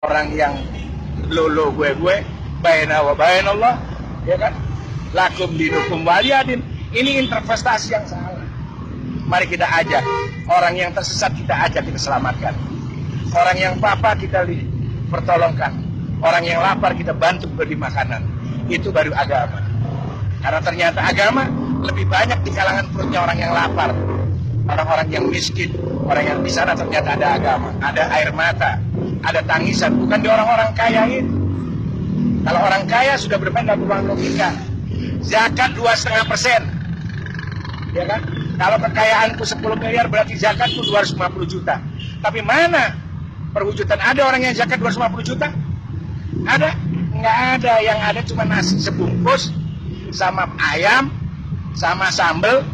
orang yang lo gue baina wa bainallah, ya kan, lakum dinukum waliyadin. Ini interpretasi yang salah. Mari kita ajak orang yang tersesat, kita ajak, kita selamatkan. Orang yang papa kita pertolongkan, orang yang lapar kita bantu beri makanan. Itu baru agama. Karena ternyata agama lebih banyak di kalangan perutnya orang yang lapar, orang-orang yang miskin. Orang yang di sana ternyata ada agama, ada air mata, ada tangisan, bukan di orang-orang kaya ini. Kalau orang kaya sudah bermain dalam ruang logika. Zakat 2,5%, ya kan? Kalau kekayaanku 10 miliar berarti zakatku 250 juta. Tapi mana perwujudan ada orang yang zakat 250 juta? Ada? Nggak ada. Yang ada cuma nasi sebungkus sama ayam sama sambal,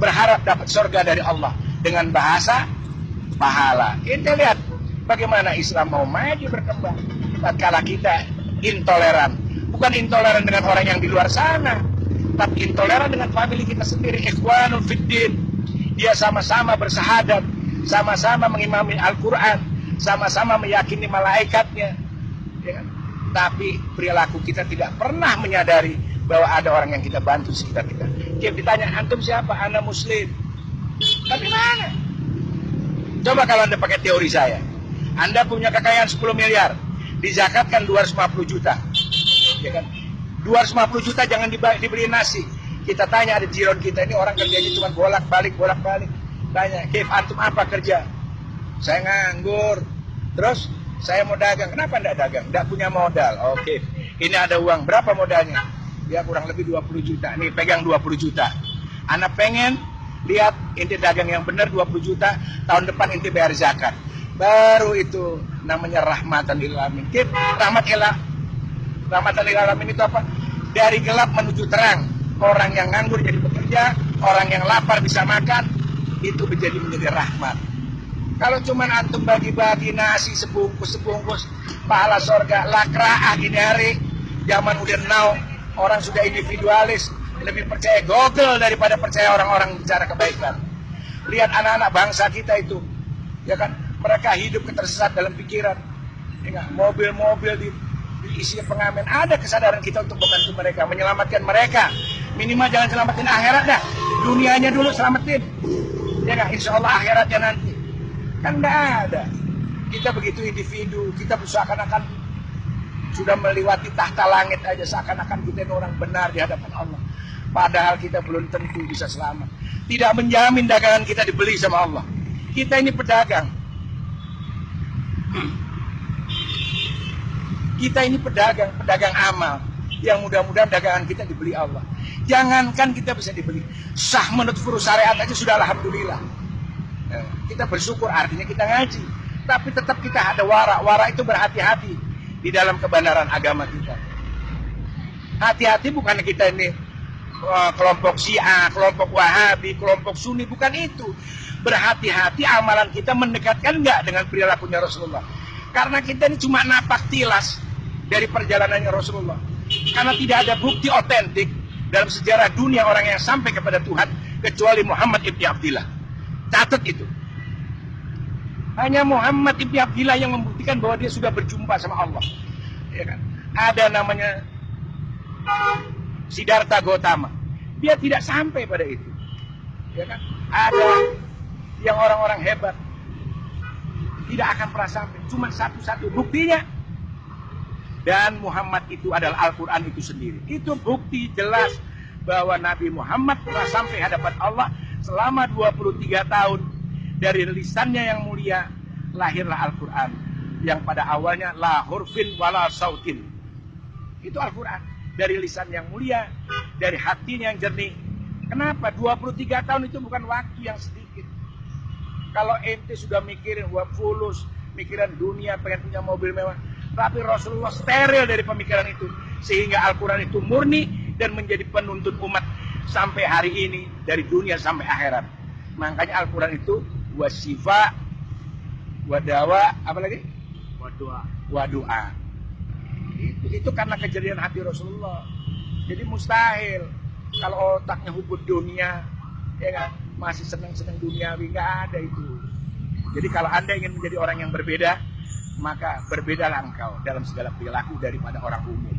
berharap dapat surga dari Allah dengan bahasa pahala. Kita lihat bagaimana Islam mau maju berkembang tatkala kita intoleran. Bukan intoleran dengan orang yang di luar sana, tapi intoleran dengan famili kita sendiri. Ikhwanul fiddin. Dia sama-sama bersahadat, sama-sama mengimami Al-Quran, sama-sama meyakini malaikatnya, ya kan? Tapi perilaku kita tidak pernah menyadari bahwa ada orang yang kita bantu sekitar kita. Dia ditanya, antum siapa? Ana muslim. Tapi mana? Coba kalau Anda pakai teori saya. Anda punya kekayaan 10 miliar, dizakatkan 250 juta. Ya kan? 250 juta jangan dibeli nasi. Kita tanya, ada jiron kita ini orang kerjanya cuma bolak-balik. Tanya, Kif, antum apa kerja? Saya nganggur. Terus, saya mau dagang. Kenapa enggak dagang? Enggak punya modal. Oke, ini ada uang. Berapa modalnya? Ya kurang lebih 20 juta. Nih, pegang 20 juta. Anak pengen lihat inti dagang yang benar 20 juta, tahun depan inti bayar zakat. Baru itu namanya rahmatan lil alamin. Rahmatan lil alamin itu apa? Dari gelap menuju terang. Orang yang nganggur jadi bekerja, orang yang lapar bisa makan, itu menjadi rahmat. Kalau cuman antum bagi-bagi nasi sebungkus, pahala sorga, lakraah ini hari, zaman udah now, orang sudah individualis, lebih percaya Google daripada percaya orang-orang bicara kebaikan. Lihat anak-anak bangsa kita itu, ya kan, mereka hidup ketersesat dalam pikiran. Ya, mobil-mobil diisi pengamen. Ada kesadaran kita untuk membantu mereka, menyelamatkan mereka. Minimal jangan selamatin akhirat dah, dunianya dulu selamatin. Ya kan, insya Allah akhiratnya nanti. Kan enggak ada. Kita begitu individu, kita seakan-akan sudah melewati tahta langit aja, seakan-akan kita ini orang benar di hadapan Allah. Padahal kita belum tentu bisa selamat. Tidak menjamin dagangan kita dibeli sama Allah. Kita ini pedagang. Kita ini pedagang amal. Yang mudah-mudahan dagangan kita dibeli Allah. Jangankan kita bisa dibeli, sah menurut furus syariat aja sudah alhamdulillah. Kita bersyukur, artinya kita ngaji. Tapi tetap kita ada wara. Wara itu berhati-hati di dalam kebenaran agama kita. Hati-hati bukan kita ini kelompok Syiah, kelompok Wahabi, kelompok Sunni, bukan itu. Berhati-hati amalan kita mendekatkan enggak dengan perilakunya Rasulullah. Karena kita ini cuma napak tilas dari perjalanannya Rasulullah. Karena tidak ada bukti otentik dalam sejarah dunia orang yang sampai kepada Tuhan kecuali Muhammad ibn Abdillah. Catat itu. Hanya Muhammad ibn Abdillah yang membuktikan bahwa dia sudah berjumpa sama Allah. Ya kan? Ada namanya Siddhartha Gautama. Dia tidak sampai pada itu. Ya kan? Ada yang orang-orang hebat tidak akan pernah sampai. Cuma satu-satu buktinya. Dan Muhammad itu adalah Al-Quran itu sendiri. Itu bukti jelas bahwa Nabi Muhammad telah sampai hadapan Allah selama 23 tahun. Dari lisannya yang mulia lahirlah Al-Quran. Yang pada awalnya la hurfin wala sautin. Itu Al-Quran. Dari lisan yang mulia, dari hatinya yang jernih. Kenapa? 23 tahun itu bukan waktu yang sedikit. Kalau ente sudah mikirin fulus, mikiran dunia, pengen punya mobil mewah. Tapi Rasulullah steril dari pemikiran itu. Sehingga Al-Quran itu murni dan menjadi penuntun umat sampai hari ini. Dari dunia sampai akhirat. Makanya Al-Quran itu wasifa, wadawa, apa lagi? Wadu'a. Itu karena kejadian hati Rasulullah. Jadi mustahil kalau otaknya hubud dunia, ya kan, masih senang-senang duniawi, nggak ada itu. Jadi kalau Anda ingin menjadi orang yang berbeda, maka berbedalah engkau dalam segala perilaku daripada orang umum.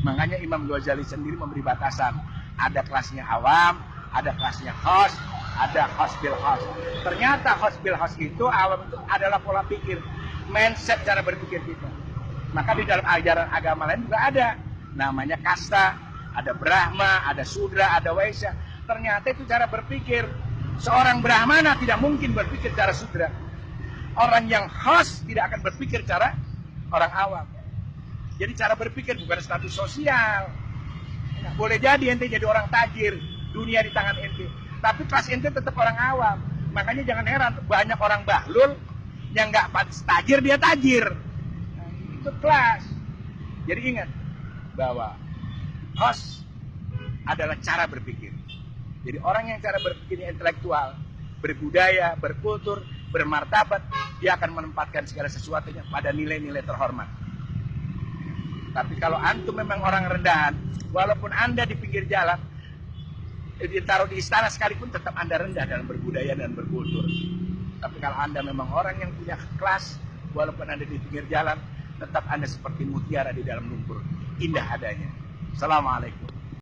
Makanya Imam Ghazali sendiri memberi batasan. Ada kelasnya awam, ada kelasnya khos, ada khos bil khos. Ternyata khos bil khos itu awam itu adalah pola pikir, mindset cara berpikir kita. Maka di dalam ajaran agama lain juga ada. Namanya kasta, ada Brahma, ada Sudra, ada Waisya. Ternyata itu cara berpikir. Seorang Brahmana tidak mungkin berpikir cara Sudra. Orang yang khos tidak akan berpikir cara orang awam. Jadi cara berpikir bukan status sosial. Nah, boleh jadi ente jadi orang tajir, dunia di tangan ente. Tapi kelas ente tetap orang awam. Makanya jangan heran banyak orang bahlul yang nggak tajir dia tajir. Nah, itu kelas. Jadi ingat bahwa khos adalah cara berpikir. Jadi orang yang cara berpikirnya intelektual, berbudaya, berkultur, bermartabat, dia akan menempatkan segala sesuatunya pada nilai-nilai terhormat. Tapi kalau antum memang orang rendahan, walaupun anda di pinggir jalan, ditaruh di istana sekalipun tetap anda rendah dalam berbudaya dan berkultur. Tapi kalau anda memang orang yang punya kelas, walaupun anda di pinggir jalan, tetap anda seperti mutiara di dalam lumpur, indah adanya. Assalamualaikum.